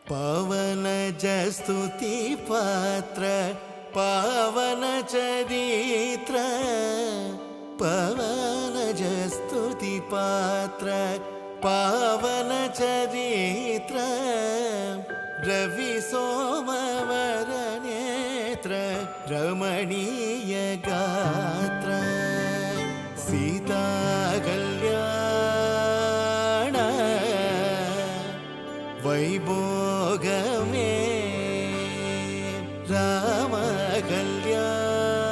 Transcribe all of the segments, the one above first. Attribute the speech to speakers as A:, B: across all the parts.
A: पावन जस्तुति पात्र पावन चरित्र पावन जस्तुति पात्र पावन चरित्र रवि सोमवर नेत्र रमणीय गात्र सीता कल्याण वैभोगमे राम कल्याण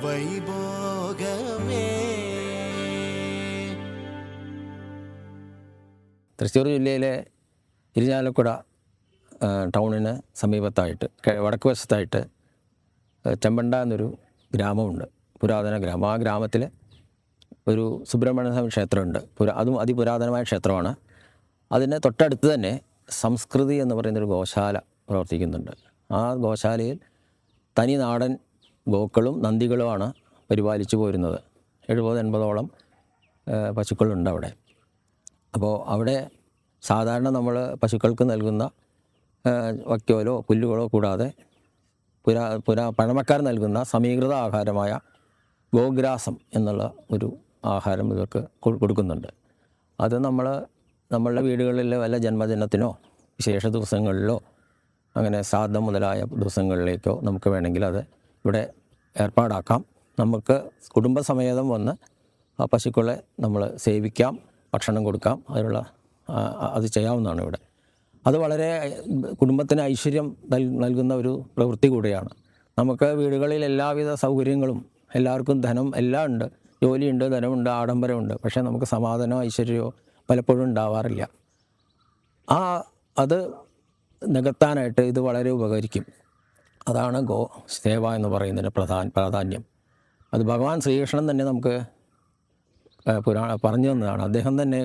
A: वैभोगमे.
B: തൃശ്ശൂർ ജില്ലയിലെ ഇരിഞ്ഞാലക്കുട ടൗണിന് സമീപത്തായിട്ട് വടക്ക് വശത്തായിട്ട് ചെമ്പണ്ട എന്നൊരു ഗ്രാമമുണ്ട്, പുരാതന ഗ്രാമം. ആ ഗ്രാമത്തിൽ ഒരു സുബ്രഹ്മണ്യ സ്വാമി ക്ഷേത്രമുണ്ട്. അതും അതിപുരാതനമായ ക്ഷേത്രമാണ്. അതിന് തൊട്ടടുത്ത് തന്നെ സംസ്കൃതി എന്ന് പറയുന്നൊരു ഗോശാല പ്രവർത്തിക്കുന്നുണ്ട്. ആ ഗോശാലയിൽ തനി നാടൻ ഗോക്കളും നന്ദികളുമാണ് പരിപാലിച്ചു പോരുന്നത്. 70-80ഓളം പശുക്കളുണ്ട് അവിടെ. അപ്പോൾ അവിടെ സാധാരണ നമ്മൾ പശുക്കൾക്ക് നൽകുന്ന വക്യോലോ പുല്ലുകളോ കൂടാതെ പഴമക്കാർ നൽകുന്ന സമീകൃത ആഹാരമായ ഗോഗ്രാസം എന്നുള്ള ഒരു ആഹാരം ഇവർക്ക് കൊടുക്കുന്നുണ്ട്. അത് നമ്മളുടെ വീടുകളിലെ വല്ല ജന്മദിനത്തിനോ വിശേഷ ദിവസങ്ങളിലോ അങ്ങനെ ശ്രാദ്ധം മുതലായ ദിവസങ്ങളിലേക്കോ നമുക്ക് വേണമെങ്കിൽ അത് ഇവിടെ ഏർപ്പാടാക്കാം. നമുക്ക് കുടുംബസമേതം വന്ന് ആ പശുക്കളെ നമ്മൾ സേവിക്കാം, ഭക്ഷണം കൊടുക്കാം. അത് ചെയ്യാവുന്നതാണ് ഇവിടെ. അത് വളരെ കുടുംബത്തിന് ഐശ്വര്യം നൽകുന്ന ഒരു പ്രവൃത്തി കൂടിയാണ്. നമുക്ക് വീടുകളിൽ എല്ലാവിധ സൗകര്യങ്ങളും, എല്ലാവർക്കും ധനം എല്ലാം ഉണ്ട്, ജോലിയുണ്ട്, ധനമുണ്ട്, ആഡംബരമുണ്ട്. പക്ഷേ നമുക്ക് സമാധാനമോ ഐശ്വര്യമോ പലപ്പോഴും ഉണ്ടാവാറില്ല. അത് നികത്താനായിട്ട് ഇത് വളരെ ഉപകരിക്കും. അതാണ് ഗോ സേവ എന്ന് പറയുന്നതിന് പ്രാധാന്യം. അത് ഭഗവാൻ ശ്രീകൃഷ്ണൻ തന്നെ നമുക്ക് പറഞ്ഞു തന്നതാണ്. അദ്ദേഹം തന്നെ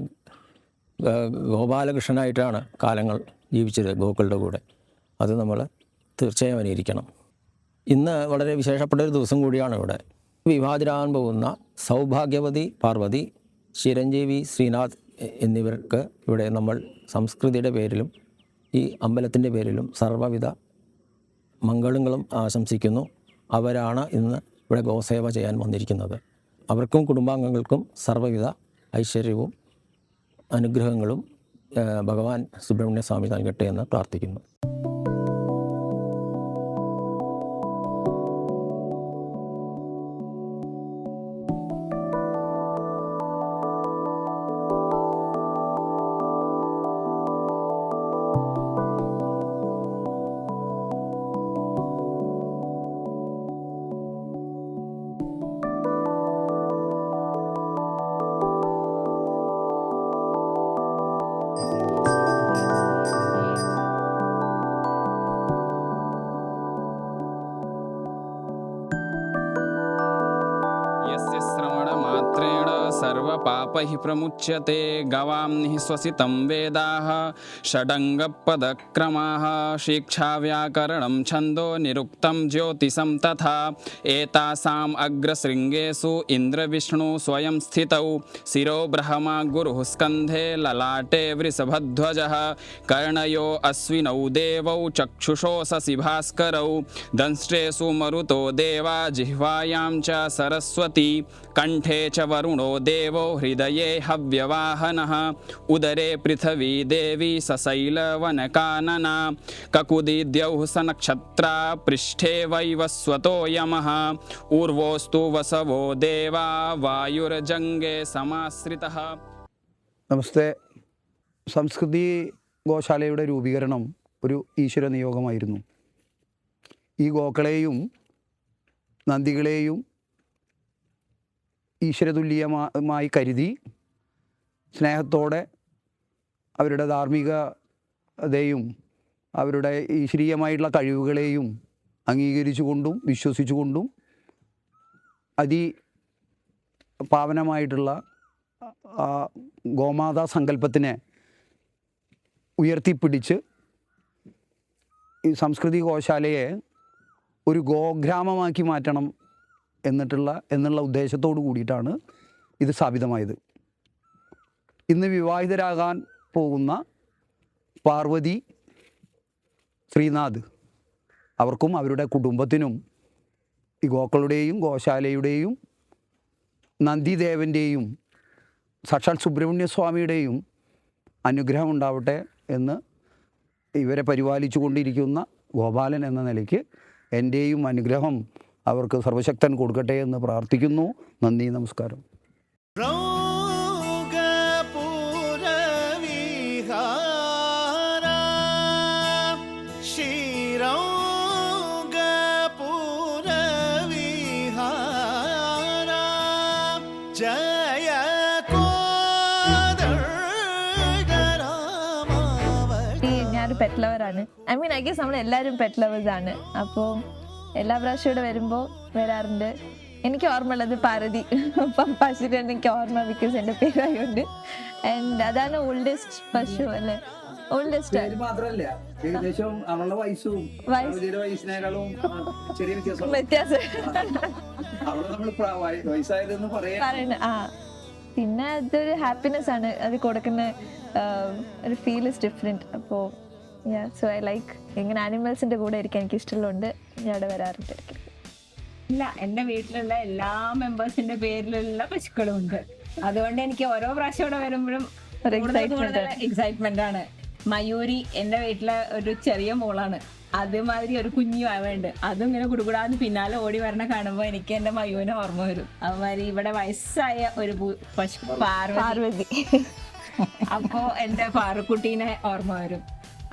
B: ഗോപാലകൃഷ്ണനായിട്ടാണ് കാലങ്ങൾ ജീവിച്ചത് ഗോക്കളുടെ കൂടെ. അത് നമ്മൾ തീർച്ചയായും അനുകരിക്കണം. ഇന്ന് വളരെ വിശേഷപ്പെട്ട ഒരു ദിവസം കൂടിയാണ് ഇവിടെ. വിവാഹിതരാകാൻ പോകുന്ന സൗഭാഗ്യവതി പാർവതി, ചിരഞ്ജീവി ശ്രീനാഥ് എന്നിവർക്ക് ഇവിടെ നമ്മൾ സംസ്കൃതിയുടെ പേരിലും ഈ അമ്പലത്തിൻ്റെ പേരിലും സർവ്വവിധ മംഗളങ്ങളും ആശംസിക്കുന്നു. അവരാണ് ഇന്ന് ഇവിടെ ഗോസേവ ചെയ്യാൻ വന്നിരിക്കുന്നത്. അവർക്കും കുടുംബാംഗങ്ങൾക്കും സർവ്വവിധ ഐശ്വര്യവും അനുഗ്രഹങ്ങളും ഭഗവാൻ സുബ്രഹ്മണ്യ സ്വാമി നൽകട്ടെ എന്ന് പ്രാർത്ഥിക്കുന്നു.
C: सर्वपापैः प्रमुच्यते गवां निःश्वसितं वेदाः षडङ्गपदक्रमाः शिक्षाव्याकरणं छन्दो निरुक्तं ज्योतिषं तथा एतासाम् अग्रशृङ्गेषु इन्द्रविष्णु स्वयं स्थितौ शिरो ब्रह्मा गुरुः स्कन्धे ललाटे वृषभध्वजः कर्णयो अश्विनौ देवौ चक्षुषो शशिभास्करौ दंष्ट्रेषु मरुतो देवा जिह्वायां च सरस्वती कंठे च वरुणो देवो हृदये हव्यवाहनः उदरे पृथ्वी देवी सशैलवनकानना ककुदिद्यौः सनक्षत्रा पृष्ठे वैवस्वतो यमः ऊर्वोस्तु वसवो देवा वायुर्जङ्गे समाश्रितः.
D: നമസ്തേ. സംസ്കൃതി ഗോശാലയുടെ രൂപീകരണം ഒരു ഈശ്വര നിയോഗമായിരുന്നു. ഈ ഗോക്കളെയും നന്ദികളെയും ഈശ്വരതുല്യമായി കരുതി സ്നേഹത്തോടെ അവരുടെ ധാർമ്മികതയും അവരുടെ ഈശ്വരീയമായിട്ടുള്ള കഴിവുകളെയും അംഗീകരിച്ചുകൊണ്ടും വിശ്വസിച്ചുകൊണ്ടും പാവനമായിട്ടുള്ള ഗോമാതാ സങ്കല്പത്തിനെ ഉയർത്തിപ്പിടിച്ച് ഈ സംസ്കൃതി ഗോശാലയെ ഒരു ഗോഗ്രാമമാക്കി മാറ്റണം എന്നുള്ള ഉദ്ദേശത്തോടു കൂടിയിട്ടാണ് ഇത് സ്ഥാപിതമായത്. ഇന്ന് വിവാഹിതരാകാൻ പോകുന്ന പാർവതി, ശ്രീനാഥ് അവർക്കും അവരുടെ കുടുംബത്തിനും ഈ ഗോക്കളുടെയും ഗോശാലയുടെയും നന്ദിദേവൻ്റെയും സാക്ഷാൽ സുബ്രഹ്മണ്യസ്വാമിയുടെയും അനുഗ്രഹം ഉണ്ടാവട്ടെ എന്ന് ഇവരെ പരിപാലിച്ചു കൊണ്ടിരിക്കുന്ന ഗോപാലൻ എന്ന നിലയ്ക്ക് എൻ്റെയും അനുഗ്രഹം അവർക്ക് സർവശക്തൻ കൊടുക്കട്ടെ എന്ന് പ്രാർത്ഥിക്കുന്നു. നന്ദി, നമസ്കാരം.
E: ഞാനൊരു പെറ്റ് ലവറാണ്. ഐ ഗെസ് നമ്മൾ എല്ലാവരും പെറ്റ് ലവേഴ്സ് ആണ്. അപ്പോൾ എല്ലാ പ്രാവശ്യം ഇവിടെ വരുമ്പോൾ വരാറുണ്ട്. എനിക്ക് ഓർമ്മയുള്ളത് പാർവതി, അപ്പം പശുവിനെ എനിക്ക് ഓർമ്മ, ബിക്കോസ് എൻ്റെ പേരായതുകൊണ്ട്. ആൻഡ് അതാണ് ഓൾഡസ്റ്റ് പശു അല്ലേ, ഓൾഡസ്റ്റ് വ്യത്യാസം. പിന്നെ അതൊരു ഹാപ്പിനെസ് ആണ് അത് കൊടുക്കുന്ന, ഒരു ഫീൽ ഇസ് ഡിഫറെൻറ്റ്. അപ്പോൾ സോ ഐ ലൈക്ക് ഇങ്ങനെ ആനിമൽസിൻ്റെ കൂടെ ഇരിക്കാൻ എനിക്ക് ഇഷ്ടമുള്ളതുകൊണ്ട് ഞാൻ ഇവിടെ വരാറുണ്ട്.
F: ഇല്ല, എൻ്റെ വീട്ടിലുള്ള എല്ലാ മെമ്പേഴ്സിന്റെ പേരിലുള്ള പശുക്കളും ഉണ്ട്. അതുകൊണ്ട് എനിക്ക് ഓരോ പ്രാവശ്യം ഇവിടെ വരുമ്പോഴും എക്സൈറ്റ്മെന്റ് ആണ്. മയൂരി എൻ്റെ വീട്ടിലെ ഒരു ചെറിയ മോളാണ്. അതുമാതിരി ഒരു കുഞ്ഞു ആവേണ്ട, അതും ഇങ്ങനെ കുടുകൂടാന്ന് പിന്നാലെ ഓടി വരണ കാണുമ്പോൾ എനിക്ക് എൻ്റെ മയൂവിനെ ഓർമ്മ വരും. അതുമാതിരി ഇവിടെ വയസ്സായ ഒരു പശു പാർവതി, അപ്പോ എൻ്റെ പാറുക്കുട്ടീനെ ഓർമ്മ വരും.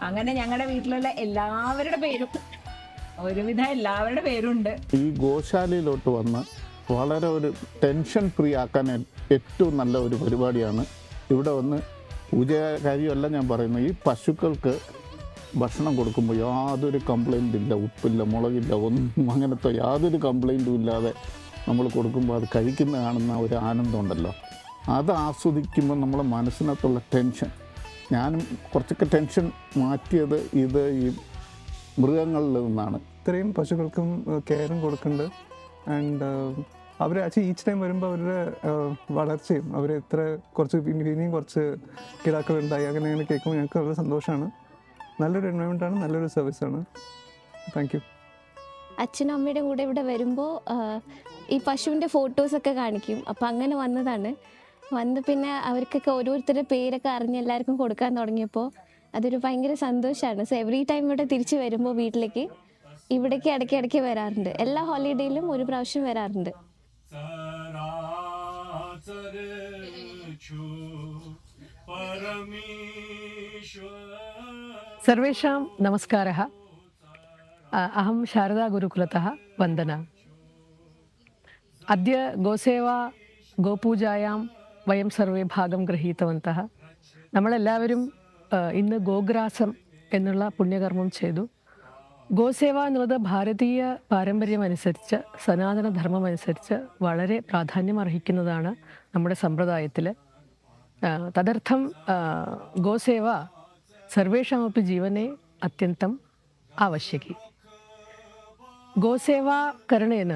F: അങ്ങനെ ഞങ്ങളുടെ വീട്ടിലുള്ള എല്ലാവരുടെ പേരും, ഒരുവിധം എല്ലാവരുടെ പേരുണ്ട്.
G: ഈ ഗോശാലയിലോട്ട് വന്ന് വളരെ ഒരു ടെൻഷൻ ഫ്രീ ആക്കാൻ ഏറ്റവും നല്ല ഒരു പരിപാടിയാണ്. ഇവിടെ വന്ന് പൂജ കാര്യമല്ല ഞാൻ പറയുന്നത്, ഈ പശുക്കൾക്ക് ഭക്ഷണം കൊടുക്കുമ്പോൾ യാതൊരു കംപ്ലൈൻറ്റും ഇല്ല, ഉപ്പില്ല, മുളകില്ല, ഒന്നും അങ്ങനത്തെ യാതൊരു കംപ്ലൈൻറ്റും ഇല്ലാതെ നമ്മൾ കൊടുക്കുമ്പോൾ അത് കഴിക്കുന്ന കാണുന്ന ഒരു ആനന്ദം ഉണ്ടല്ലോ, അത് ആസ്വദിക്കുമ്പോൾ നമ്മളെ മനസ്സിനകത്തുള്ള ടെൻഷൻ, ഞാനും കുറച്ചൊക്കെ ടെൻഷൻ മാറ്റിയത് ഇത് ഈ മൃഗങ്ങളിൽ നിന്നാണ്.
H: ഇത്രയും പശുക്കൾക്കും കെയറും കൊടുക്കുന്നുണ്ട്. ആൻഡ് അവർ ആക്ച്വലി ഈച്ച് ടൈം വരുമ്പോൾ അവരുടെ വളർച്ചയും അവർ എത്ര ഇനിയും കുറച്ച് കിടാക്കളുണ്ടായി അങ്ങനെ കേൾക്കുമ്പോൾ ഞങ്ങൾക്ക് വളരെ സന്തോഷമാണ്. നല്ലൊരു എൻവയോൺമെൻറ്റാണ്, നല്ലൊരു സർവീസാണ്. Thank you.
I: അച്ഛനും അമ്മയുടെ കൂടെ ഇവിടെ വരുമ്പോൾ ഈ പശുവിൻ്റെ ഫോട്ടോസൊക്കെ കാണിക്കും. അപ്പോൾ അങ്ങനെ വന്നതാണ്. വന്ന് പിന്നെ അവർക്കൊക്കെ ഓരോരുത്തരുടെ പേരൊക്കെ അറിഞ്ഞ് എല്ലാവർക്കും കൊടുക്കാൻ തുടങ്ങിയപ്പോൾ അതൊരു ഭയങ്കര സന്തോഷമാണ്. സോ എവറി ടൈം ഇവിടെ തിരിച്ച് വരുമ്പോൾ വീട്ടിലേക്ക് ഇവിടേക്ക് ഇടയ്ക്ക് വരാറുണ്ട്. എല്ലാ ഹോളിഡേയിലും ഒരു പ്രാവശ്യം വരാറുണ്ട്.
J: സർവേഷാം നമസ്കാരः. അഹം ശാരദാ ഗുരുകുലतः വന്ദന. അദ്യ ഗോസേവാ ഗോപൂജായാം വയം സർവേ ഭാഗം ഗൃഹീതവന്തः. നമ്മളെല്ലാവരും ഇന്ന് ഗോഗ്രാസം എന്നുള്ള പുണ്യകർമ്മം ചെയ്തു. ഗോസേവ എന്നുള്ളത് ഭാരതീയ പാരമ്പര്യം അനുസരിച്ച്, സനാതനധർമ്മം അനുസരിച്ച് വളരെ പ്രാധാന്യം അർഹിക്കുന്നതാണ് നമ്മുടെ സമ്പ്രദായത്തിൽ. തദർത്ഥം ഗോസേവ സർവേഷാമപ്പി ജീവനെ അത്യന്തം ആവശ്യകി. ഗോസേവാകരണേന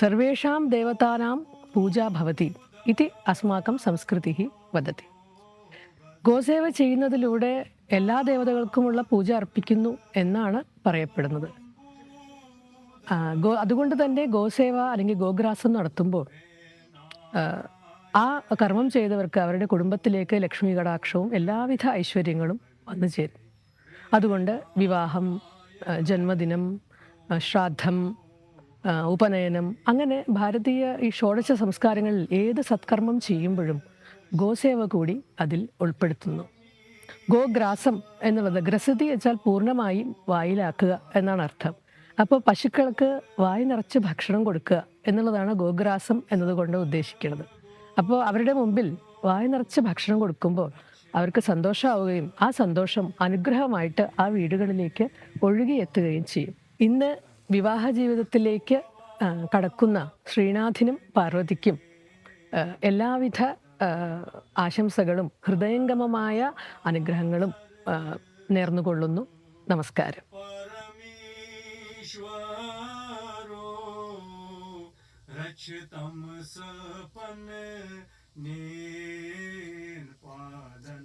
J: സർവേഷാം ദേവതാനാം പൂജാ ഭവതി ഇതി അസ്മാകം സംസ്കൃതി വദതി. ഗോസേവ ചെയ്യുന്നതിലൂടെ എല്ലാ ദേവതകൾക്കുമുള്ള പൂജ അർപ്പിക്കുന്നു എന്നാണ് പറയപ്പെടുന്നത്. അതുകൊണ്ട് തന്നെ ഗോസേവ അല്ലെങ്കിൽ ഗോഗ്രാസം നടത്തുമ്പോൾ ആ കർമ്മം ചെയ്തവർക്ക് അവരുടെ കുടുംബത്തിലേക്ക് ലക്ഷ്മി കടാക്ഷവും എല്ലാവിധ ഐശ്വര്യങ്ങളും വന്നു ചേരും. അതുകൊണ്ട് വിവാഹം, ജന്മദിനം, ശ്രാദ്ധം, ഉപനയനം, അങ്ങനെ ഭാരതീയ ഈ ഷോഡശ സംസ്കാരങ്ങളിൽ ഏത് സത്കർമ്മം ചെയ്യുമ്പോഴും ഗോസേവ കൂടി അതിൽ ഉൾപ്പെടുത്തുന്നു. ഗോഗ്രാസം എന്നുള്ളത്, ഗ്രസതി വെച്ചാൽ പൂർണ്ണമായും വായിലാക്കുക എന്നാണ് അർത്ഥം. അപ്പോൾ പശുക്കൾക്ക് വായി നിറച്ച് ഭക്ഷണം കൊടുക്കുക എന്നുള്ളതാണ് ഗോഗ്രാസം എന്നതുകൊണ്ട് ഉദ്ദേശിക്കുന്നത്. അപ്പോൾ അവരുടെ മുമ്പിൽ വായ നിറച്ച് ഭക്ഷണം കൊടുക്കുമ്പോൾ അവർക്ക് സന്തോഷമാവുകയും ആ സന്തോഷം അനുഗ്രഹമായിട്ട് ആ വീടുകളിലേക്ക് ഒഴുകിയെത്തുകയും ചെയ്യും. ഇന്ന് വിവാഹ ജീവിതത്തിലേക്ക് കടക്കുന്ന ശ്രീനാഥിനും പാർവതിക്കും എല്ലാവിധ ആശംസകളും ഹൃദയംഗമമായ അനുഗ്രഹങ്ങളും നേർന്നുകൊള്ളുന്നു. നമസ്കാരം.
A: रक्षितं सपन नील पादन